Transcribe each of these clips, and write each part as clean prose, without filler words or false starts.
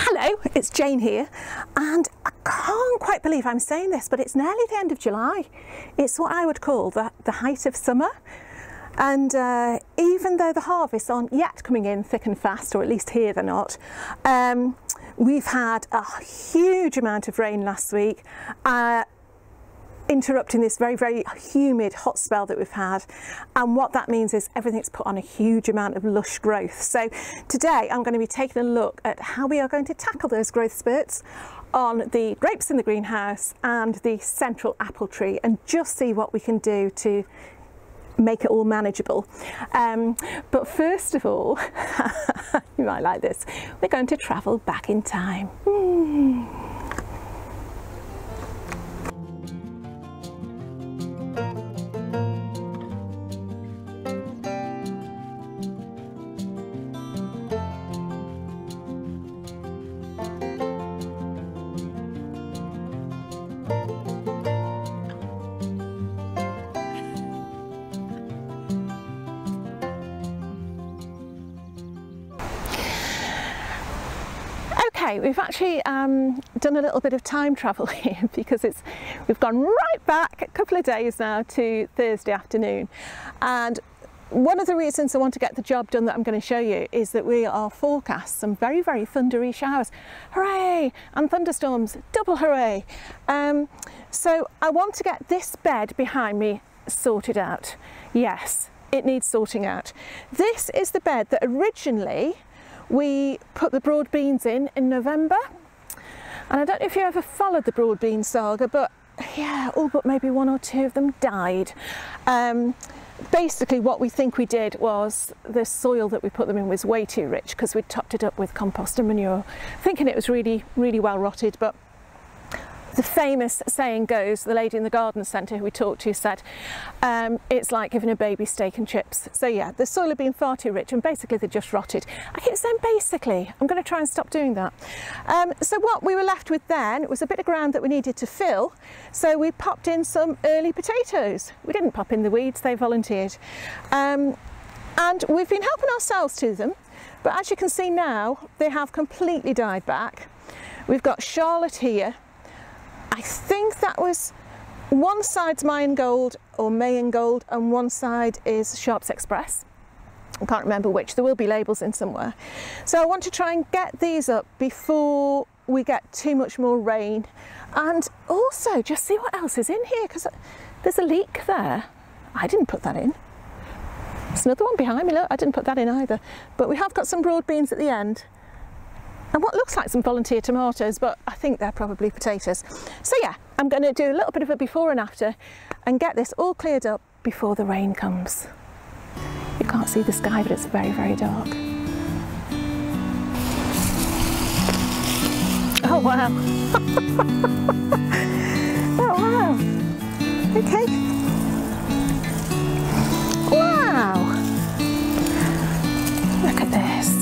Hello, it's Jane here, and I can't quite believe I'm saying this, but it's nearly the end of July. It's what I would call the height of summer, and even though the harvests aren't yet coming in thick and fast, or at least here they're not, we've had a huge amount of rain last week, interrupting this very, very humid hot spell that we've had, and what that means is everything's put on a huge amount of lush growth. So today I'm going to be taking a look at how we are going to tackle those growth spurts on the grapes in the greenhouse and the central apple tree, and just see what we can do to make it all manageable. But first of all, you might like this, we're going to travel back in time. Okay, we've actually done a little bit of time travel here, because we've gone right back a couple of days now to Thursday afternoon, and one of the reasons I want to get the job done that I'm going to show you is that we are forecast some very, very thundery showers. Hooray! And thunderstorms, double hooray! So I want to get this bed behind me sorted out. Yes, it needs sorting out. This is the bed that originally we put the broad beans in November, and I don't know if you ever followed the broad bean saga, but yeah, all but maybe one or two of them died. Basically what we think we did was the soil that we put them in was way too rich, because we'd topped it up with compost and manure, thinking it was really, really well rotted. But the famous saying goes, the lady in the garden centre who we talked to said, it's like giving a baby steak and chips. So yeah, the soil had been far too rich, and basically they just rotted. I keep saying basically, I'm going to try and stop doing that. So what we were left with then was a bit of ground that we needed to fill, so we popped in some early potatoes. We didn't pop in the weeds, they volunteered. And we've been helping ourselves to them, but as you can see now, they have completely died back. We've got Charlotte here. I think that was, one side's Mayan Gold or Mayan Gold, and one side is Sharps Express. I can't remember which, there will be labels in somewhere. So I want to try and get these up before we get too much more rain, and also just see what else is in here, because there's a leek there. I didn't put that in. There's another one behind me, look, I didn't put that in either. But we have got some broad beans at the end, and what looks like some volunteer tomatoes, but I think they're probably potatoes. So yeah, I'm going to do a little bit of a before and after and get this all cleared up before the rain comes. You can't see the sky, but it's very, very dark. Oh wow! Oh wow! Okay. Wow! Look at this.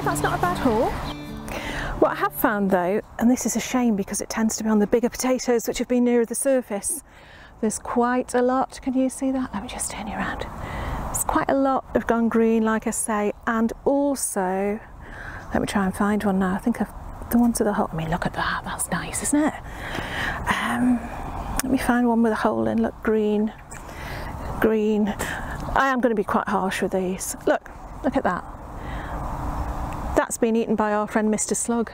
That's not a bad haul. What I have found though, and this is a shame because it tends to be on the bigger potatoes which have been nearer the surface, there's quite a lot. Can you see that? Let me just turn you around. There's quite a lot have gone green, like I say, and also, let me try and find one now. I think of the ones with a hole. I mean, look at that, that's nice, isn't it? Let me find one with a hole in. Look, green, green. I am going to be quite harsh with these. Look at that. That's been eaten by our friend Mr. Slug,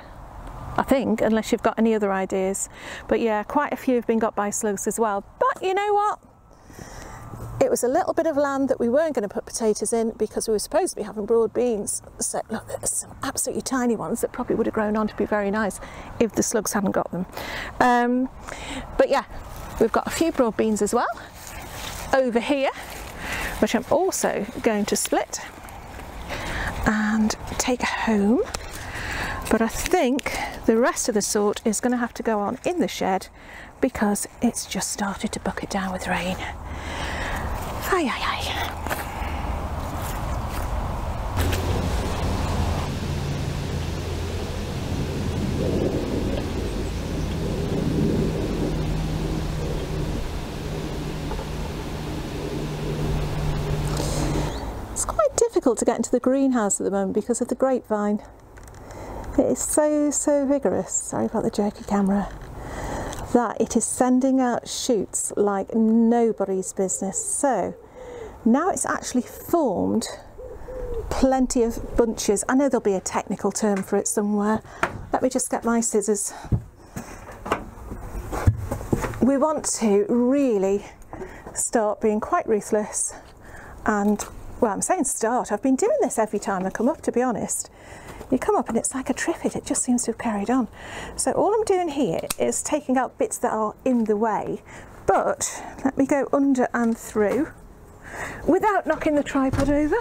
I think, unless you've got any other ideas. But yeah, quite a few have been got by slugs as well. But you know what? It was a little bit of land that we weren't going to put potatoes in because we were supposed to be having broad beans. So look, there's some absolutely tiny ones that probably would have grown on to be very nice if the slugs hadn't got them. But yeah, we've got a few broad beans as well over here, which I'm also going to split and take home. But I think the rest of the sort is going to have to go on in the shed because it's just started to bucket down with rain. Aye, aye, aye. It's quite difficult to get into the greenhouse at the moment because of the grapevine. It is so vigorous, sorry about the jerky camera, that it is sending out shoots like nobody's business. So now it's actually formed plenty of bunches. I know there'll be a technical term for it somewhere. Let me just get my scissors. We want to really start being quite ruthless and, well, I'm saying start, I've been doing this every time I come up, to be honest. You come up and it's like a triffid, it just seems to have carried on. So all I'm doing here is taking out bits that are in the way, but let me go under and through without knocking the tripod over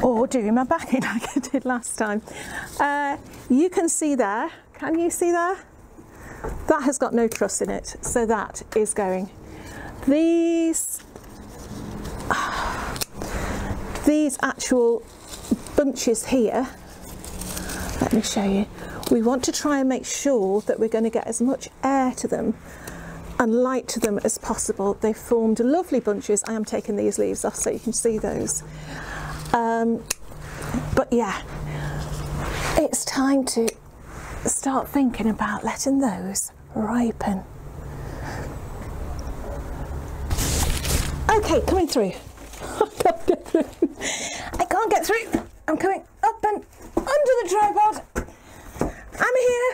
or doing my backing like I did last time. You can see there, can you see there? That has got no truss in it, so that is going. These actual bunches here, let me show you. We want to try and make sure that we're going to get as much air to them and light to them as possible. They've formed lovely bunches. I am taking these leaves off so you can see those. But yeah, it's time to start thinking about letting those ripen. Okay, coming through. I can't get through. I can't get through. I'm coming up and under the tripod. I'm here.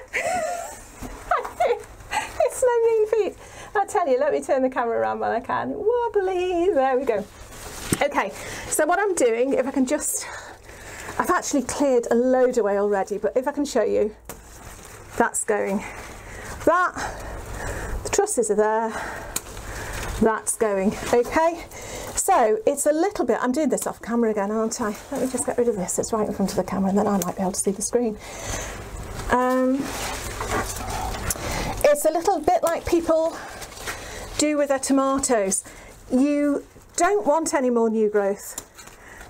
It's no mean feat. I tell you, let me turn the camera around while I can. Wobbly. There we go. Okay, so what I'm doing, if I can just, I've actually cleared a load away already, but if I can show you, that's going. That, the trusses are there. That's going. Okay. So it's a little bit, I'm doing this off camera again, aren't I? Let me just get rid of this, it's right in front of the camera and then I might be able to see the screen. It's a little bit like people do with their tomatoes. You don't want any more new growth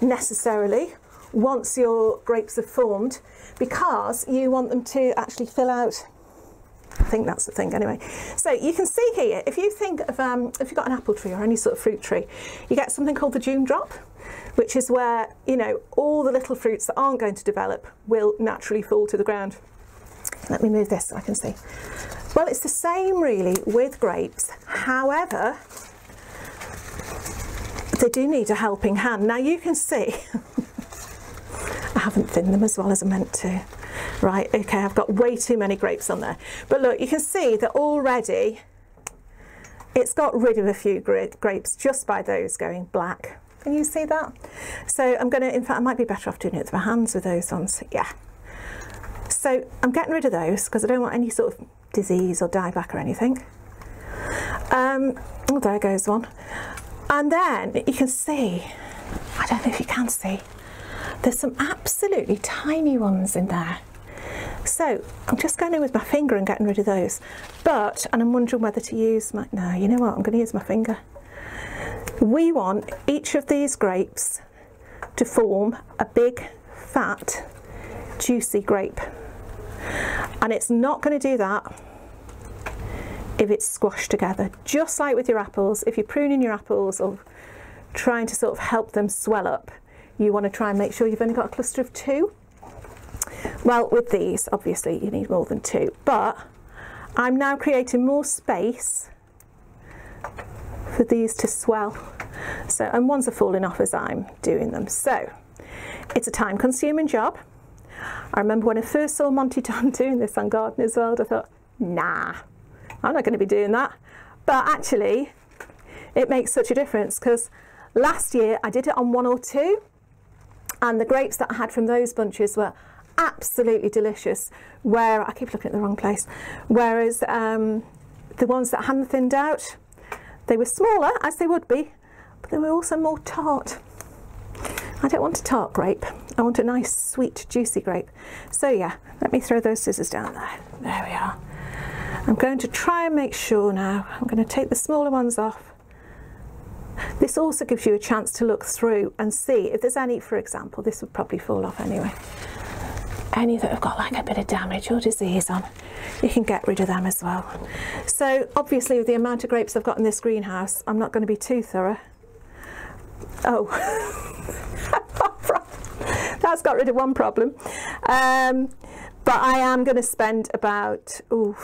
necessarily once your grapes have formed, because you want them to actually fill out. I think that's the thing anyway. So you can see here, if you think of, if you've got an apple tree or any sort of fruit tree, you get something called the June drop, which is where, you know, all the little fruits that aren't going to develop will naturally fall to the ground. Let me move this so I can see. Well, it's the same really with grapes. However, they do need a helping hand. Now you can see, I haven't thinned them as well as I meant to. Right, okay, I've got way too many grapes on there. But look, you can see that already it's got rid of a few grapes just by those going black. Can you see that? So I'm going to, in fact, I might be better off doing it with my hands with those ones. Yeah. So I'm getting rid of those because I don't want any sort of disease or dieback or anything. Oh, there goes one. And then you can see, I don't know if you can see, there's some absolutely tiny ones in there. So I'm just going in with my finger and getting rid of those. But, and I'm wondering whether to use my, no, you know what, I'm going to use my finger. We want each of these grapes to form a big, fat, juicy grape. And it's not going to do that if it's squashed together. Just like with your apples, if you're pruning your apples or trying to sort of help them swell up, you want to try and make sure you've only got a cluster of 2. Well, with these, obviously, you need more than 2, but I'm now creating more space for these to swell. So, and ones are falling off as I'm doing them. So, it's a time-consuming job. I remember when I first saw Monty Don doing this on Gardener's World, I thought, nah, I'm not going to be doing that. But actually, it makes such a difference because last year I did it on 1 or 2, and the grapes that I had from those bunches were absolutely delicious, where I keep looking at the wrong place, whereas the ones that hadn't thinned out, they were smaller, as they would be, but they were also more tart. I don't want a tart grape. I want a nice, sweet, juicy grape. So yeah, let me throw those scissors down there. There we are. I'm going to try and make sure now. I'm going to take the smaller ones off. This also gives you a chance to look through and see if there's any, for example, this would probably fall off anyway. Any that have got like a bit of damage or disease on, you can get rid of them as well. So obviously with the amount of grapes I've got in this greenhouse, I'm not going to be too thorough. Oh, that's got rid of one problem. But I am going to spend about, oh,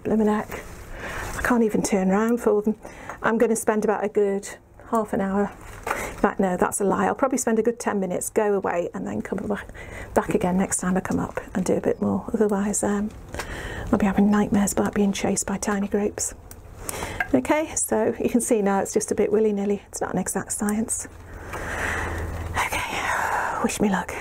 blimmin' heck, I can't even turn around for them. I'm going to spend about a good half an hour. In fact, no, that's a lie. I'll probably spend a good 10 minutes, go away, and then come back again next time I come up and do a bit more. Otherwise, I'll be having nightmares about being chased by tiny grapes. Okay, so you can see now it's just a bit willy-nilly. It's not an exact science. Okay, wish me luck.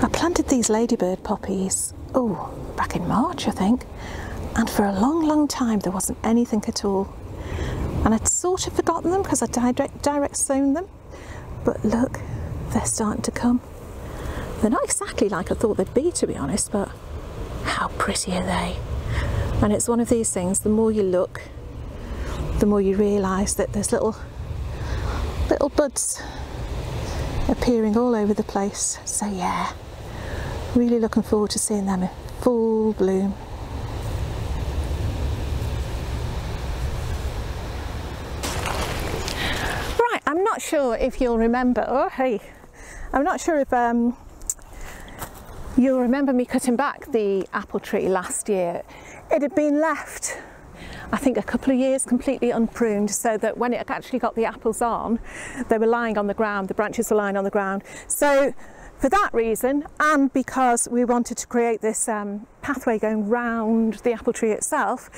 I planted these ladybird poppies, oh, back in March I think, and for a long time there wasn't anything at all. And I'd sort of forgotten them because I direct sown them, but look, they're starting to come. They're not exactly like I thought they'd be, to be honest, but how pretty are they? And it's one of these things, the more you look, the more you realise that there's little buds appearing all over the place. So yeah, really looking forward to seeing them in full bloom. Right, I'm not sure if you'll remember, oh hey, I'm not sure if you'll remember me cutting back the apple tree last year. It had been left, I think, a couple of years completely unpruned, so that when it actually got the apples on, they were lying on the ground, the branches were lying on the ground. So for that reason, and because we wanted to create this pathway going round the apple tree itself,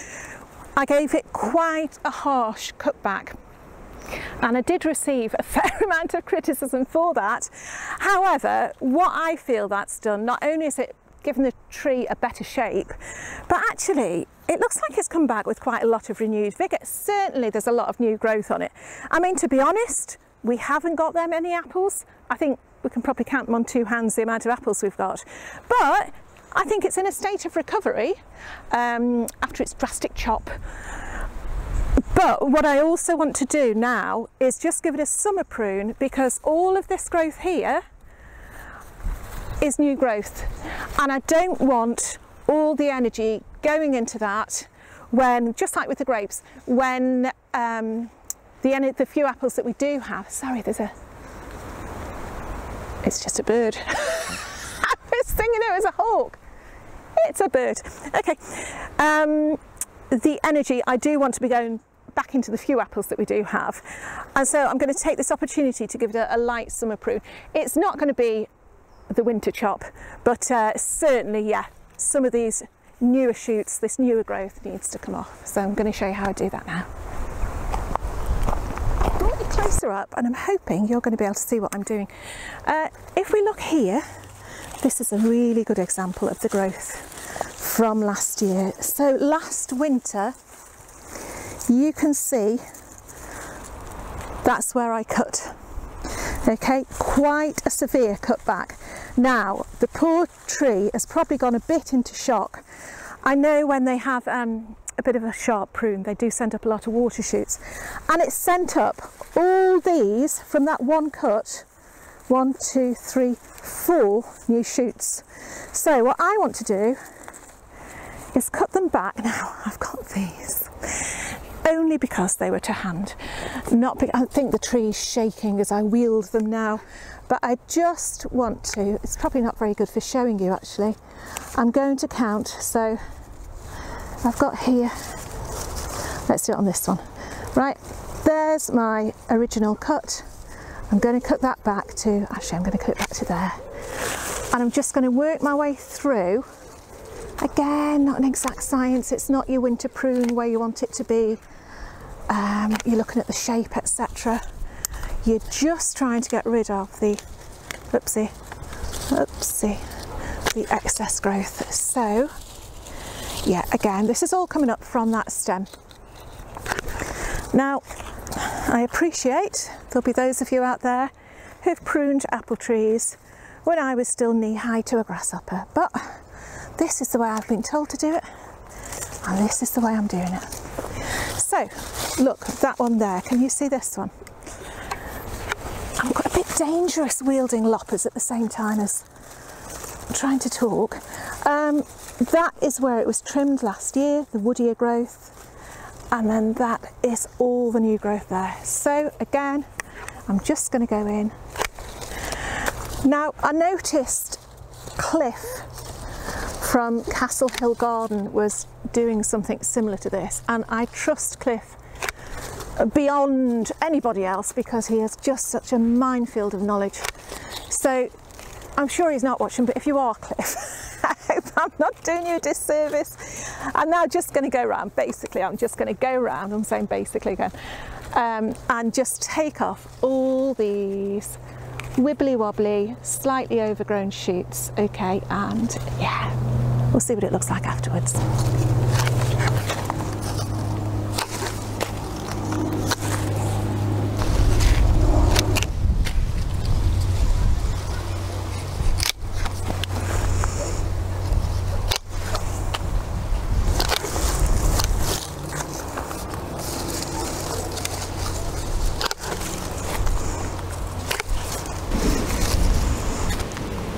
I gave it quite a harsh cutback. And I did receive a fair amount of criticism for that. However, what I feel that's done, not only is it given the tree a better shape, but actually it looks like it's come back with quite a lot of renewed vigour. Certainly there's a lot of new growth on it. I mean, to be honest, we haven't got that many apples. I think we can probably count them on two hands the amount of apples we've got. But I think it's in a state of recovery after its drastic chop. But what I also want to do now is just give it a summer prune, because all of this growth here is new growth, and I don't want all the energy going into that when, just like with the grapes, when the few apples that we do have, sorry, it's just a bird. I was thinking it was a hawk. It's a bird. Okay. The energy I do want to be going back into the few apples that we do have, and so I'm going to take this opportunity to give it a light summer prune. It's not going to be the winter chop, but certainly, yeah, some of these newer shoots, this newer growth needs to come off. So I'm going to show you how I do that now. Brought you closer up, and I'm hoping you're going to be able to see what I'm doing. If we look here, this is a really good example of the growth from last year. So last winter, you can see that's where I cut. Okay, quite a severe cutback. Now, the poor tree has probably gone a bit into shock. I know when they have a bit of a sharp prune, they do send up a lot of water shoots, and it sent up all these from that one cut. 1, 2, 3, 4 new shoots. So what I want to do is cut them back. Now, I've got these only because they were to hand, not because I think the tree's shaking as I wield them now, but I just want to, it's probably not very good for showing you actually, I'm going to count. So I've got here, let's do it on this one, right, there's my original cut. I'm going to cut that back to, actually I'm going to cut it back to there, and I'm just going to work my way through. Again, not an exact science, it's not your winter prune where you want it to be. You're looking at the shape, etc. you're just trying to get rid of the, oopsie, the excess growth. So yeah, again, this is all coming up from that stem. Now, I appreciate there'll be those of you out there who've pruned apple trees when I was still knee-high to a grasshopper, but this is the way I've been told to do it, and this is the way I'm doing it. So, look, that one there, can you see this one? I'm quite a bit dangerous wielding loppers at the same time as trying to talk. That is where it was trimmed last year, the woodier growth, and then that is all the new growth there. So again, I'm just going to go in. Now, I noticed Cliff from Castle Hill Garden was doing something similar to this, and I trust Cliff beyond anybody else because he has just such a minefield of knowledge. So I'm sure he's not watching, but if you are, Cliff, I hope I'm not doing you a disservice. I'm now just going to go around, basically I'm just going to go around, I'm saying basically again, and just take off all these wibbly wobbly, slightly overgrown shoots, okay, and yeah, we'll see what it looks like afterwards.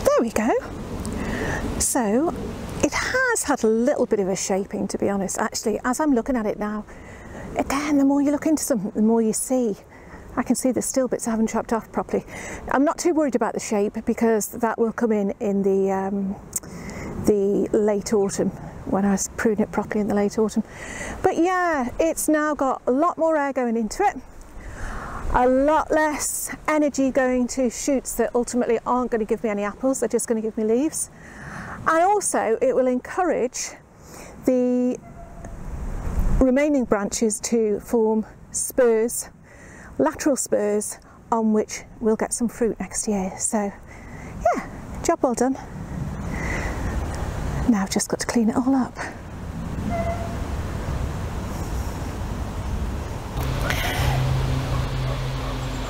There we go. So it has had a little bit of a shaping, to be honest. Actually, as I'm looking at it now, again, the more you look into something, the more you see. I can see the still bits I haven't chopped off properly. I'm not too worried about the shape because that will come in the late autumn, when I prune it properly in the late autumn. But yeah, it's now got a lot more air going into it, a lot less energy going to shoots that ultimately aren't going to give me any apples, they're just going to give me leaves. And also it will encourage the remaining branches to form spurs, lateral spurs, on which we'll get some fruit next year. So yeah, job well done. Now I've just got to clean it all up.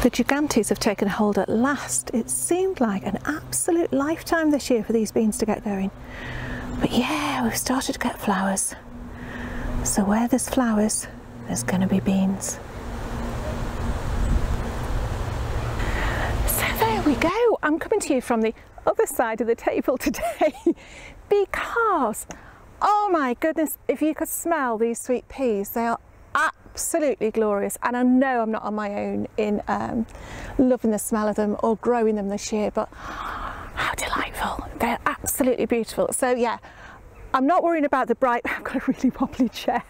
The gigantes have taken hold at last. It seemed like an absolute lifetime this year for these beans to get going. But yeah, we've started to get flowers. So where there's flowers, there's going to be beans. So there we go. I'm coming to you from the other side of the table today because, oh my goodness, if you could smell these sweet peas, they are absolutely glorious, and I know I'm not on my own in loving the smell of them or growing them this year, but how delightful. They're absolutely beautiful. So yeah, I'm not worrying about the bright, I've got a really wobbly chair.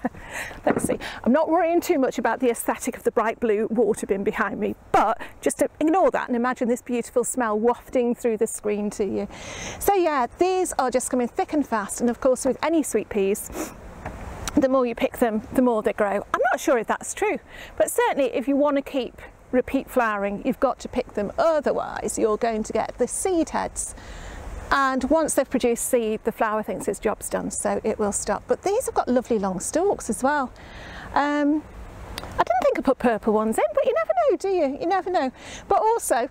Let's see. I'm not worrying too much about the aesthetic of the bright blue water bin behind me, but just to ignore that and imagine this beautiful smell wafting through the screen to you. So yeah, these are just coming thick and fast, and of course with any sweet peas, the more you pick them, the more they grow. I'm not sure if that's true, but certainly if you want to keep repeat flowering, you've got to pick them, otherwise you're going to get the seed heads. And once they've produced seed, the flower thinks its job's done, so it will stop. But these have got lovely long stalks as well. I didn't think I put purple ones in, but you never know, do you? You never know. But also,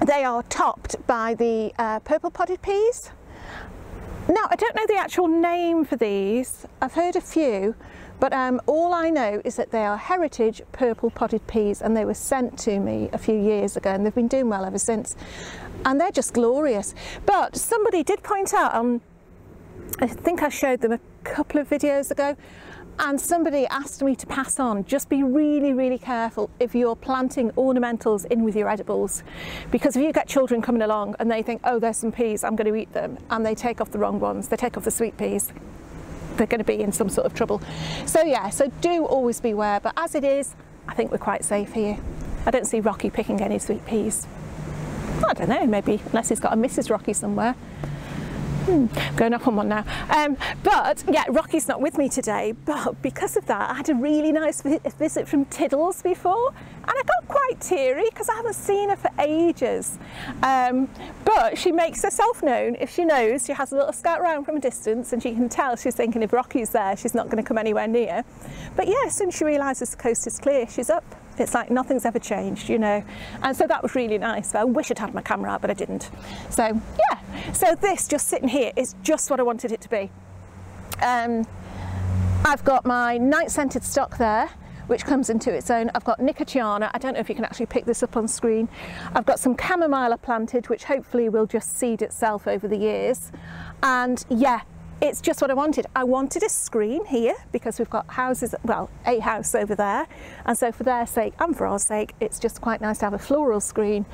they are topped by the purple podded peas. Now, I don't know the actual name for these. I've heard a few, but all I know is that they are heritage purple podded peas, and they were sent to me a few years ago, and they've been doing well ever since. And they're just glorious. But somebody did point out on, I think I showed them a couple of videos ago, and somebody asked me to pass on, just be really, really careful if you're planting ornamentals in with your edibles, because if you get children coming along and they think, oh, there's some peas, I'm going to eat them, and they take off the wrong ones, they take off the sweet peas, they're going to be in some sort of trouble. So yeah, so do always beware, but as it is, I think we're quite safe here. I don't see Rocky picking any sweet peas. I don't know, maybe, unless he's got a Mrs. Rocky somewhere. Going up on one now. But yeah, Rocky's not with me today, but because of that, I had a really nice visit from Tiddles before, and I got quite teary because I haven't seen her for ages. But she makes herself known. If she knows, she has a little scout around from a distance, and she can tell she's thinking if Rocky's there, she's not going to come anywhere near. But yeah, as soon as she realises the coast is clear, she's up. It's like nothing's ever changed, you know. And so that was really nice. I wish I'd had my camera out, but I didn't. So yeah, so this just sitting here is just what I wanted it to be. I've got my night scented stock there, which comes into its own. I've got Nicotiana. I don't know if you can actually pick this up on screen. I've got some chamomile planted, which hopefully will just seed itself over the years. And yeah, it's just what I wanted. I wanted a screen here because we've got houses, well, a house over there. And so for their sake and for our sake, it's just quite nice to have a floral screen,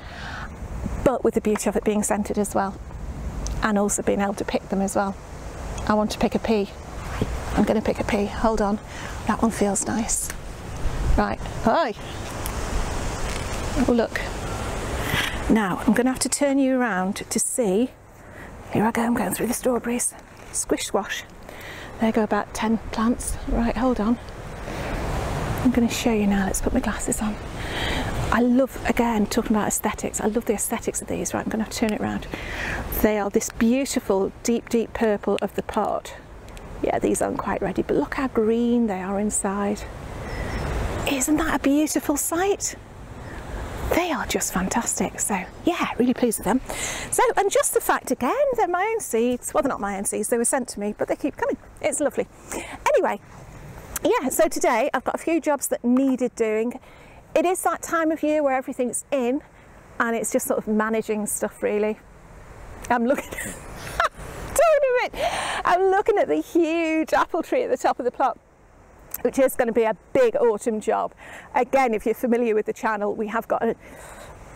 but with the beauty of it being scented as well. And also being able to pick them as well. I want to pick a pea. I'm going to pick a pea. Hold on. That one feels nice. Right. Hi. Oh, look. Now, I'm going to have to turn you around to see. Here I go. I'm going through the strawberries. Squish squash. There go about 10 plants. Right, hold on. I'm going to show you now. Let's put my glasses on. I love, again, talking about aesthetics, I love the aesthetics of these. Right, I'm going to have to turn it around. They are this beautiful deep, deep purple of the pot. Yeah, these aren't quite ready, but look how green they are inside. Isn't that a beautiful sight? They are just fantastic. So yeah, really pleased with them. So, and just the fact again, they're my own seeds. Well, they're not my own seeds, they were sent to me, but they keep coming. It's lovely. Anyway, yeah, so today I've got a few jobs that needed doing. It is that time of year where everything's in and it's just sort of managing stuff really. I'm looking I'm looking at the huge apple tree at the top of the plot, which is going to be a big autumn job. Again, if you're familiar with the channel, we have got a,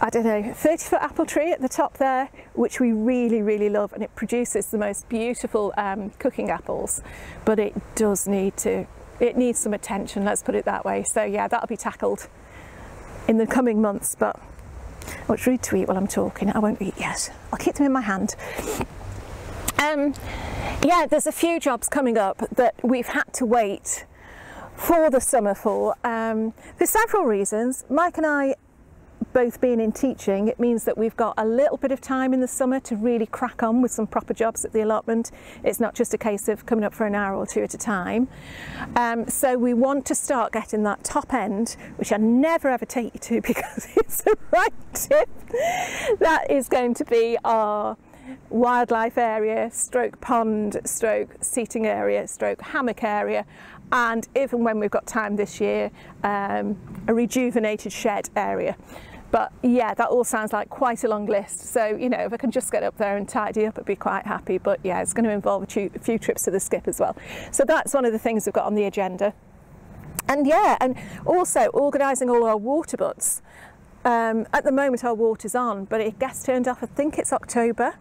I don't know, 30-foot apple tree at the top there, which we really, really love, and it produces the most beautiful cooking apples, but it does need to, it needs some attention, let's put it that way. So yeah, that'll be tackled in the coming months, but it's rude to eat while I'm talking. I won't eat yet. I'll keep them in my hand. Yeah, there's a few jobs coming up that we've had to wait for the summer for several reasons. Mike and I both being in teaching, it means that we've got a little bit of time in the summer to really crack on with some proper jobs at the allotment. It's not just a case of coming up for an hour or two at a time. So we want to start getting that top end, which I never ever take you to because it's the right tip. That is going to be our wildlife area, stroke pond, stroke seating area, stroke hammock area, and even when we've got time this year, a rejuvenated shed area. But yeah, that all sounds like quite a long list. So, you know, if I can just get up there and tidy up, I'd be quite happy. But yeah, it's going to involve a few trips to the skip as well. So that's one of the things we've got on the agenda. And yeah, and also organising all our water butts. At the moment our water's on, but it gets turned off, I think it's October.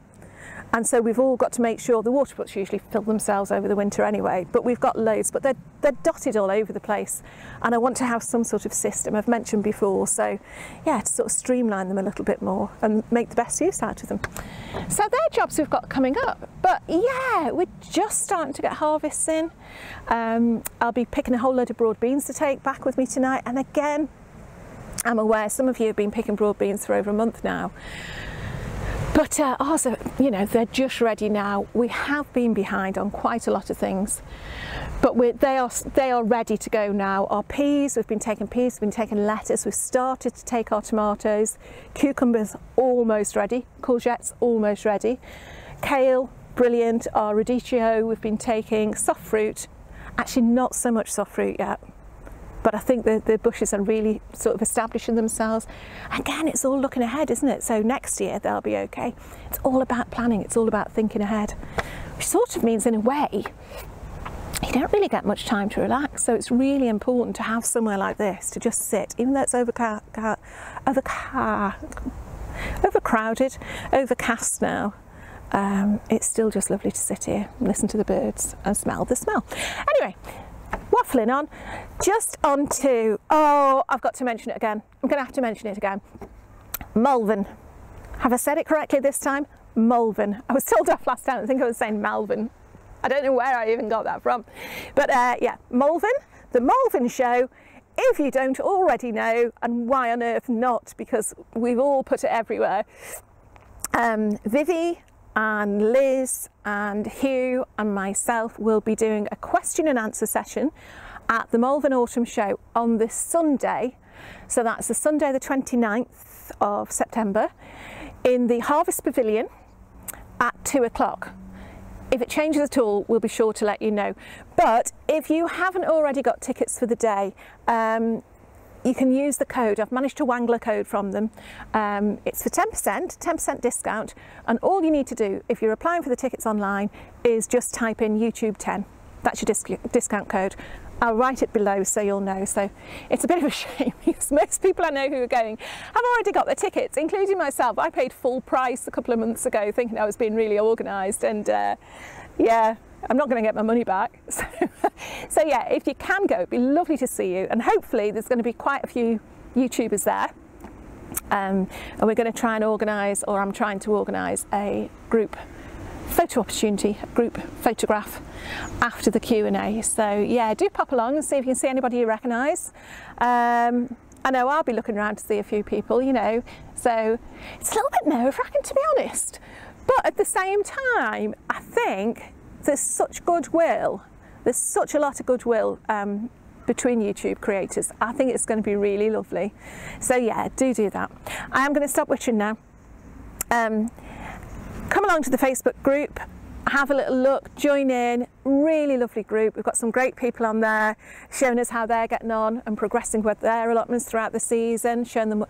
And so we've all got to make sure the water butts usually fill themselves over the winter anyway, but we've got loads, but they're dotted all over the place. And I want to have some sort of system I've mentioned before. So yeah, to sort of streamline them a little bit more and make the best use out of them. So they're jobs we've got coming up. But yeah, we're just starting to get harvests in. I'll be picking a whole load of broad beans to take back with me tonight. And again, I'm aware some of you have been picking broad beans for over a month now. But also, you know, they're just ready now. We have been behind on quite a lot of things, but they are ready to go now. Our peas, we've been taking peas, we've been taking lettuce, we've started to take our tomatoes, cucumbers almost ready, courgettes almost ready, kale, brilliant, our radicchio, we've been taking soft fruit, actually not so much soft fruit yet. But I think the bushes are really sort of establishing themselves. Again, it's all looking ahead, isn't it? So next year they'll be okay. It's all about planning. It's all about thinking ahead, which sort of means in a way, you don't really get much time to relax. So it's really important to have somewhere like this to just sit, even though it's overcrowded, overcast now. It's still just lovely to sit here and listen to the birds and smell the smell. Anyway, waffling on, just on to, oh, I've got to mention it again. I'm going to have to mention it again. Malvern. Have I said it correctly this time? Malvern. I was told off last time, I think I was saying Malvern. I don't know where I even got that from. But yeah, Malvern. The Malvern show if you don't already know, and why on earth not, because we've all put it everywhere, Vivi and Liz and Hugh and myself will be doing a question and answer session at the Malvern Autumn Show on this Sunday. So that's the Sunday the 29th of September in the Harvest Pavilion at 2 o'clock. If it changes at all, we'll be sure to let you know. But if you haven't already got tickets for the day, you can use the code. I've managed to wangle a code from them. It's for 10% discount. And all you need to do, if you're applying for the tickets online, is just type in YouTube 10. That's your discount code. I'll write it below so you'll know. So it's a bit of a shame because most people I know who are going have already got their tickets, including myself. I paid full price a couple of months ago thinking I was being really organised, and yeah, I'm not going to get my money back. So yeah, if you can go, it'd be lovely to see you, and hopefully there's going to be quite a few YouTubers there. And we're going to try and organise, or I'm trying to organise, a group photo opportunity, a group photograph after the Q&A. So yeah, do pop along and see if you can see anybody you recognise. I know I'll be looking around to see a few people, you know, so it's a little bit nerve-wracking, to be honest, but at the same time I think there's such goodwill, there's such a lot of goodwill between YouTube creators. I think it's going to be really lovely. So yeah, do that. I am going to stop witching now. Come along to the Facebook group, have a little look, join in. Really lovely group. We've got some great people on there showing us how they're getting on and progressing with their allotments throughout the season, showing them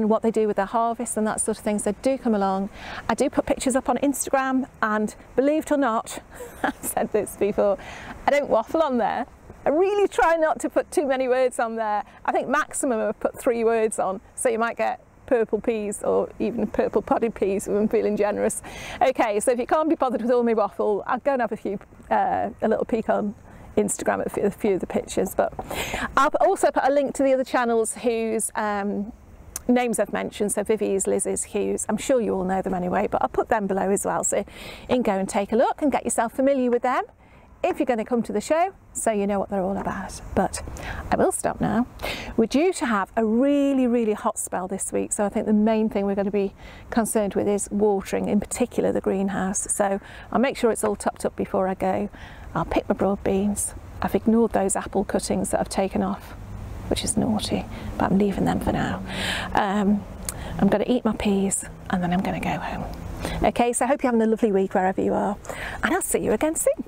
what they do with their harvest and that sort of thing. So do come along. I do put pictures up on Instagram, and believe it or not, I've said this before, I don't waffle on there. I really try not to put too many words on there. I think maximum I've put 3 words on, so you might get purple peas or even purple podded peas if I'm feeling generous. Okay, so if you can't be bothered with all my waffle, I'll go and have a little peek on Instagram at a few of the pictures. But I'll also put a link to the other channels whose names I've mentioned, so Vivi's, Liz's, Hugh's. I'm sure you all know them anyway, but I'll put them below as well, so you can go and take a look and get yourself familiar with them if you're going to come to the show, so you know what they're all about. But I will stop now. We're due to have a really, really hot spell this week, so I think the main thing we're going to be concerned with is watering, in particular the greenhouse. So I'll make sure it's all topped up before I go. I'll pick my broad beans. I've ignored those apple cuttings that I've taken off, which is naughty, but I'm leaving them for now. I'm going to eat my peas and then I'm going to go home. Okay, so I hope you're having a lovely week wherever you are, and I'll see you again soon.